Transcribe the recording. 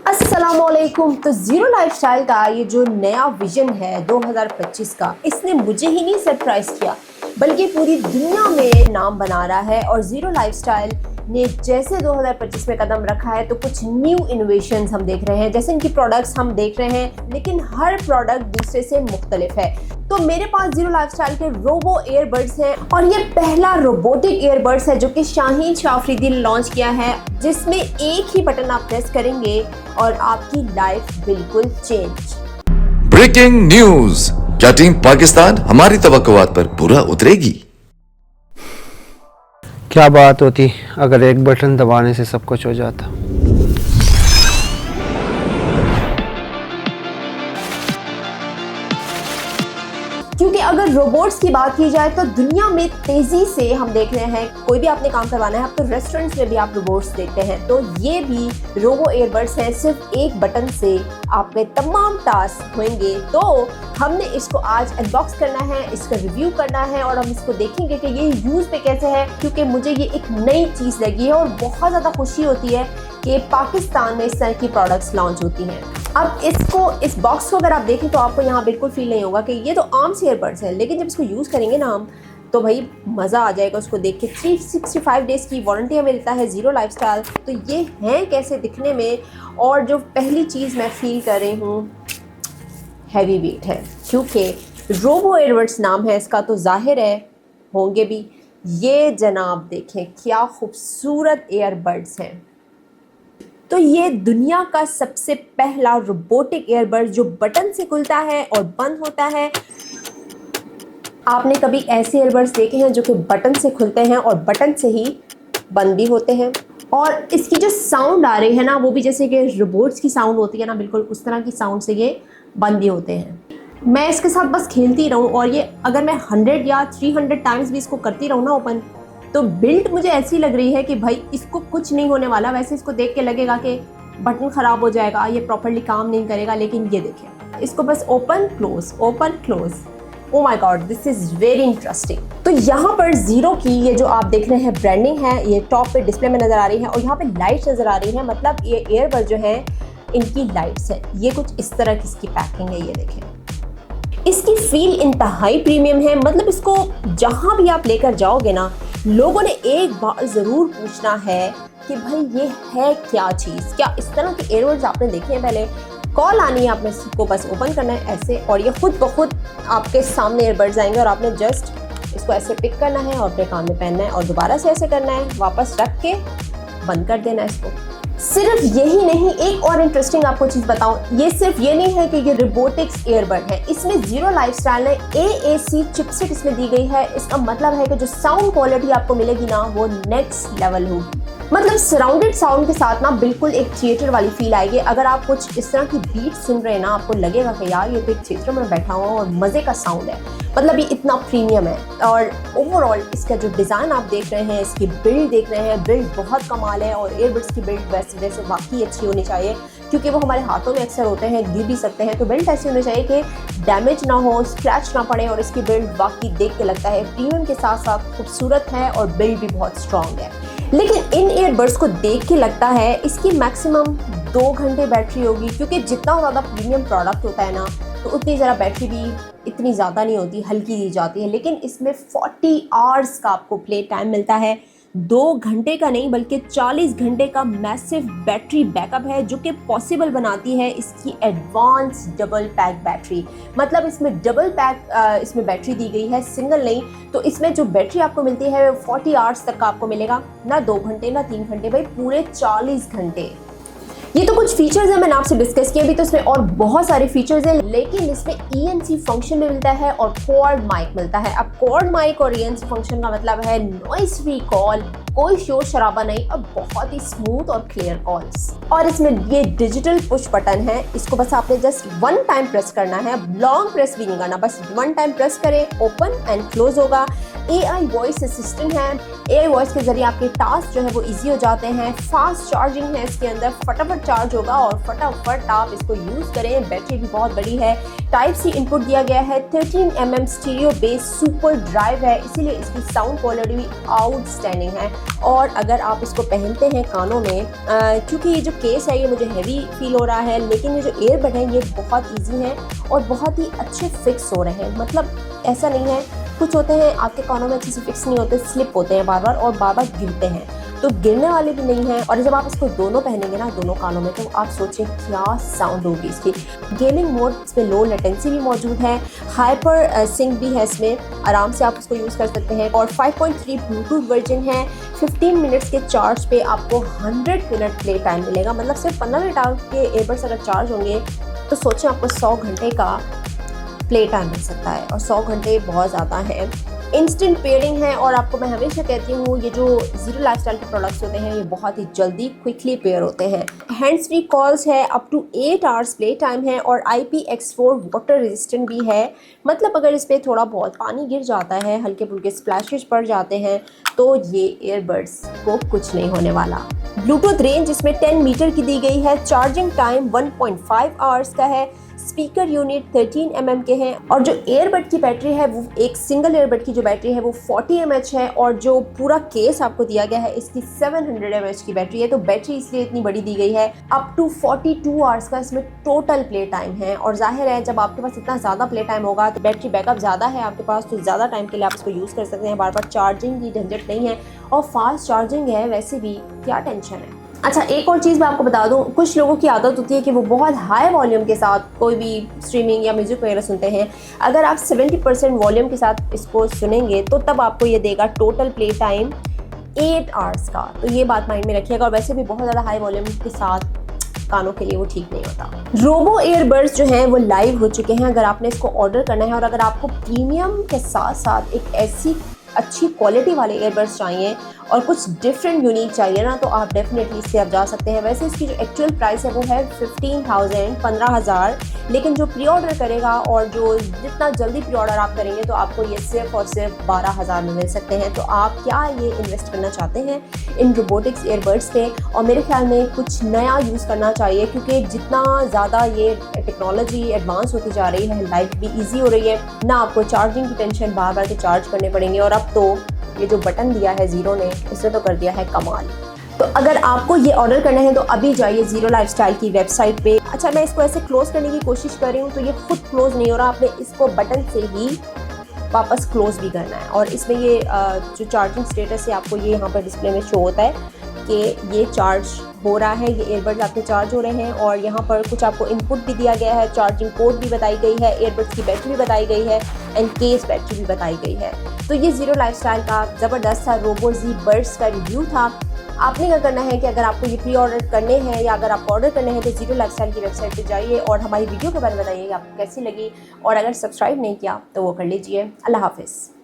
अस्सलामुअलैकुम। तो zero lifestyle का ये जो नया विजन है 2025 का, इसने मुझे ही नहीं सरप्राइज किया बल्कि पूरी दुनिया में नाम बना रहा है। और जीरो लाइफस्टाइल ने जैसे 2025 में कदम रखा है तो कुछ न्यू इनोवेशंस हम देख रहे हैं। जैसे इनकी प्रोडक्ट्स हम देख रहे हैं, लेकिन हर प्रोडक्ट दूसरे से मुख्तलिफ है। तो मेरे पास जीरो लाइफस्टाइल के रोबो ईयरबड्स हैं और ये पहला रोबोटिक ईयरबड्स है जो कि शाहीन शाह अफरीदी ने लॉन्च किया है, जिसमें एक ही बटन आप प्रेस करेंगे और आपकी लाइफ बिल्कुल चेंज। ब्रेकिंग न्यूज, क्या टीम पाकिस्तान हमारी तवक्कुआत पर पूरा उतरेगी? क्या बात होती अगर एक बटन दबाने से सब कुछ हो जाता। क्योंकि अगर रोबोट्स की बात की जाए तो दुनिया में तेजी से हम देख रहे हैं, कोई भी आपने काम करवाना है, अब तो रेस्टोरेंट्स में भी आप रोबोट्स देखते हैं। तो ये भी रोबो ईयरबड्स हैं, सिर्फ एक बटन से आपके तमाम टास्क होंगे। तो हमने इसको आज अनबॉक्स करना है, इसका रिव्यू करना है और हम इसको देखेंगे कि ये यूज़ पे कैसे है, क्योंकि मुझे ये एक नई चीज़ लगी है और बहुत ज़्यादा खुशी होती है कि पाकिस्तान में इस तरह की प्रोडक्ट्स लॉन्च होती हैं। अब इस बॉक्स को अगर आप देखें तो आपको यहाँ बिल्कुल फील नहीं होगा कि ये तो आम से ईयरबड्स हैं, लेकिन जब इसको यूज़ करेंगे ना हम, तो भाई मज़ा आ जाएगा उसको देख के। 365 डेज़ की वारंटी हमें मिलता है जीरो लाइफस्टाइल। तो ये हैं कैसे दिखने में, और जो पहली चीज़ मैं फील कर रही हूँ, हैवी वेट है, क्योंकि रोबो ईयरबड्स नाम है इसका, तो जाहिर है होंगे भी। ये जनाब देखें क्या खूबसूरत ईयरबड्स हैं। तो ये दुनिया का सबसे पहला रोबोटिक ईयरबड जो बटन से खुलता है और बंद होता है। आपने कभी ऐसे ईयरबड्स देखे हैं जो कि बटन से खुलते हैं और बटन से ही बंद भी होते हैं? और इसकी जो साउंड आ रही है ना, वो भी जैसे कि रोबोट्स की साउंड होती है ना, बिल्कुल उस तरह की साउंड से ये बंद भी होते हैं। मैं इसके साथ बस खेलती रहूँ और ये अगर मैं 100 या 300 टाइम्स भी इसको करती रहूँ ना ओपन, तो बिल्ड मुझे ऐसी लग रही है कि भाई इसको कुछ नहीं होने वाला। वैसे इसको देख के लगेगा कि बटन ख़राब हो जाएगा, ये प्रॉपर्ली काम नहीं करेगा, लेकिन ये देखें, इसको बस open close. Oh my God, this is very interesting. तो यहाँ पर ज़ीरो की ये जो आप देख रहे हैं ब्रांडिंग है, ये टॉप पे डिस्प्ले में नज़र आ रही है और यहाँ पे लाइट्स नज़र आ रही है। मतलब ये ईयरबड जो है इनकी लाइट्स है। ये कुछ इस तरह की इसकी पैकिंग है, ये देखें। इसकी फील इंतहाई प्रीमियम है। मतलब इसको जहाँ भी आप लेकर जाओगे ना, लोगों ने एक बार ज़रूर पूछना है कि भाई ये है क्या चीज़। क्या इस तरह के ईयरबड्स आपने देखे हैं पहले? कॉल आनी है, आपने इसको बस ओपन करना है ऐसे और ये खुद ब खुद आपके सामने ईयरबड्स आएंगे और आपने जस्ट इसको ऐसे पिक करना है और अपने कान में पहनना है और दोबारा से ऐसे करना है, वापस रख के बंद कर देना है इसको। सिर्फ यही नहीं, एक और इंटरेस्टिंग आपको चीज़ बताऊं, ये सिर्फ ये नहीं है कि ये रोबोटिक्स ईयरबड है, इसमें जीरो लाइफस्टाइल ने AAC चिपसेट इसमें दी गई है। इसका मतलब है कि जो साउंड क्वालिटी आपको मिलेगी ना, वो नेक्स्ट लेवल होगी। मतलब सराउंडेड साउंड के साथ ना बिल्कुल एक थिएटर वाली फील आएगी। अगर आप कुछ इस तरह की बीट सुन रहे हैं ना, आपको लगेगा कि यार ये तो एक थिएटर में बैठा हुआ और मज़े का साउंड है। मतलब ये इतना प्रीमियम है। और ओवरऑल इसका जो डिज़ाइन आप देख रहे हैं, इसकी बिल्ड देख रहे हैं, बिल्ड बहुत कमाल है। और ईयरबड्स की बिल्ड वैसे वाकई अच्छी होनी चाहिए, क्योंकि वो हमारे हाथों में अक्सर होते हैं, गिर भी सकते हैं। तो बिल्ड ऐसी होनी चाहिए कि डैमेज ना हो, स्क्रैच ना पड़े। और इसकी बिल्ड वाकई देख के लगता है प्रीमियम के साथ साथ खूबसूरत है और बिल्ड भी बहुत स्ट्रॉन्ग है। लेकिन इन ईयरबड्स को देख के लगता है इसकी मैक्सिमम 2 घंटे बैटरी होगी, क्योंकि जितना ज़्यादा प्रीमियम प्रोडक्ट होता है ना, तो उतनी ज़रा बैटरी भी इतनी ज़्यादा नहीं होती, हल्की दी जाती है। लेकिन इसमें 40 आवर्स का आपको प्ले टाइम मिलता है। 2 घंटे का नहीं बल्कि 40 घंटे का मैसिव बैटरी बैकअप है, जो कि पॉसिबल बनाती है इसकी एडवांस डबल पैक बैटरी। मतलब इसमें डबल पैक इसमें बैटरी दी गई है, सिंगल नहीं। तो इसमें जो बैटरी आपको मिलती है 40 आवर्स तक का आपको मिलेगा, ना 2 घंटे ना 3 घंटे, भाई पूरे 40 घंटे। ये तो कुछ फीचर्स हैं मैंने आपसे डिस्कस किए, अभी तो इसमें और बहुत सारे फीचर्स हैं। लेकिन इसमें ENC फंक्शन भी मिलता है और क्वाड माइक मिलता है। अब क्वाड माइक और ENC फंक्शन का मतलब है नॉइस फ्री कॉल, कोई शोर शराबा नहीं और बहुत ही स्मूथ और क्लियर कॉल्स। और इसमें ये डिजिटल पुश बटन है, इसको बस आपने जस्ट 1 टाइम प्रेस करना है, लॉन्ग प्रेस भी नहीं करना, बस 1 टाइम प्रेस करें, ओपन एंड क्लोज होगा। AI वॉइस असिस्टेंट है। AI वॉइस के ज़रिए आपके टास्क जो है वो ईजी हो जाते हैं। फास्ट चार्जिंग है इसके अंदर, फटाफट चार्ज होगा और फटाफट आप इसको यूज़ करें। बैटरी भी बहुत बड़ी है। टाइप सी इनपुट दिया गया है। 13mm stereo base super drive है, इसीलिए इसकी साउंड क्वालिटी भी आउटस्टैंडिंग है। और अगर आप इसको पहनते हैं कानों में, क्योंकि ये जो केस है ये मुझे हैवी फील हो रहा है, लेकिन ये जो ईयरबड है ये बहुत ईजी हैं और बहुत ही अच्छे फिक्स हो रहे हैं। मतलब ऐसा नहीं है, कुछ होते हैं आपके कानों में अच्छे से फिक्स नहीं होते, स्लिप होते हैं बार बार और बार बार गिरते हैं, तो गिरने वाले भी नहीं हैं। और जब आप इसको दोनों पहनेंगे ना, दोनों कानों में, तो आप सोचें क्या साउंड होगी इसकी। गेमिंग मोड इसमें लो लेटेंसी भी मौजूद है, हाइपर सिंक भी है इसमें, आराम से आप उसको यूज़ कर सकते हैं। और 5.3 ब्लूटूथ वर्जन है। 15 मिनट्स के चार्ज पे आपको 100 मिनट प्ले टाइम मिलेगा। मतलब सिर्फ 15 मिनट आपके एयरबड्स अगर चार्ज होंगे तो सोचें आपको 100 घंटे का प्ले टाइम मिल सकता है, और 100 घंटे बहुत ज़्यादा है। इंस्टेंट पेयरिंग है, और आपको मैं हमेशा कहती हूँ ये जो जीरो लाइफस्टाइल के प्रोडक्ट्स होते हैं ये बहुत ही जल्दी क्विकली पेयर होते हैं। हैंड्स फ्री कॉल्स है, up to 8 hours play time है, और IPX4 वाटर रेजिस्टेंट भी है। मतलब अगर इस पर थोड़ा बहुत पानी गिर जाता है, हल्के फुल्के स्प्लैशेस पड़ जाते हैं, तो ये ईयरबड्स को कुछ नहीं होने वाला। ब्लूटूथ रेंज इसमें 10 मीटर की दी गई है। चार्जिंग टाइम 1.5 आवर्स का है। स्पीकर यूनिट 13mm के हैं, और जो ईयरबड की बैटरी है वो एक सिंगल ईयरबड की जो बैटरी है वो 40 mAh है, और जो पूरा केस आपको दिया गया है इसकी 700 mAh की बैटरी है। तो बैटरी इसलिए इतनी बड़ी दी गई है। अप टू 42 आवर्स का इसमें टोटल प्ले टाइम है, और जाहिर है जब आपके पास इतना ज़्यादा प्ले टाइम होगा तो बैटरी बैकअप ज़्यादा है आपके पास, तो ज़्यादा टाइम के लिए आप इसको यूज़ कर सकते हैं। बार बार चार्जिंग की झंझट नहीं है, और फास्ट चार्जिंग है, वैसे भी क्या टेंशन है। अच्छा, एक और चीज़ मैं आपको बता दूं, कुछ लोगों की आदत होती है कि वो बहुत हाई वॉल्यूम के साथ कोई भी स्ट्रीमिंग या म्यूज़िक वगैरह सुनते हैं। अगर आप 70% वॉल्यूम के साथ इसको सुनेंगे तो तब आपको ये देगा टोटल प्ले टाइम 8 आवर्स का। तो ये बात माइंड में रखिएगा, और वैसे भी बहुत ज़्यादा हाई वॉल्यूम के साथ कानों के लिए वो ठीक नहीं होता। रोबो ईयरबड्स जो हैं वो लाइव हो चुके हैं। अगर आपने इसको ऑर्डर करना है, और अगर आपको प्रीमियम के साथ साथ एक ऐसी अच्छी क्वालिटी वाले ईयरबड्स चाहिए और कुछ डिफरेंट यूनिक चाहिए ना, तो आप डेफिनेटली इससे आप जा सकते हैं। वैसे इसकी जो एक्चुअल प्राइस है वो है 15,000 लेकिन जो प्री ऑर्डर करेगा और जो जितना जल्दी प्री ऑर्डर आप करेंगे तो आपको ये सिर्फ और सिर्फ 12,000 में मिल सकते हैं। तो आप क्या ये इन्वेस्ट करना चाहते हैं इन रोबोटिक्स ईयरबड्स पे? और मेरे ख्याल में कुछ नया यूज़ करना चाहिए, क्योंकि जितना ज़्यादा ये टेक्नोलॉजी एडवांस होती जा रही है, लाइफ भी ईजी हो रही है, ना आपको चार्जिंग की टेंशन बार बार के चार्ज करने पड़ेंगे। और अब तो ये जो बटन दिया है ज़ीरो ने, इसने तो कर दिया है कमाल। तो अगर आपको ये ऑर्डर करना है तो अभी जाइए ज़ीरो लाइफस्टाइल की वेबसाइट पे। अच्छा, मैं इसको ऐसे क्लोज़ करने की कोशिश कर रही हूँ तो ये खुद क्लोज़ नहीं हो रहा, आपने इसको बटन से ही वापस क्लोज़ भी करना है। और इसमें ये जो चार्जिंग स्टेटस है आपको ये यहाँ पर डिस्प्ले में शो होता है कि ये चार्ज हो रहा है, ये ईयरबड्स आपके चार्ज हो रहे हैं। और यहाँ पर कुछ आपको इनपुट भी दिया गया है, चार्जिंग पोर्ट भी बताई गई है, ईयरबड्स की बैटरी भी बताई गई है, एंड केस बैटरी भी बताई गई है। तो ये ज़ीरो लाइफस्टाइल का ज़बरदस्त सा रोबो जी बड्स का रिव्यू था। आपने क्या करना है कि अगर आपको ये प्री ऑर्डर करने हैं या अगर आपको ऑर्डर करने हैं तो ज़ीरो लाइफस्टाइल की वेबसाइट पे जाइए और हमारी वीडियो के बारे में बताइए कि आपको कैसी लगी, और अगर सब्सक्राइब नहीं किया तो वो कर लीजिए। अल्लाह हाफिज़।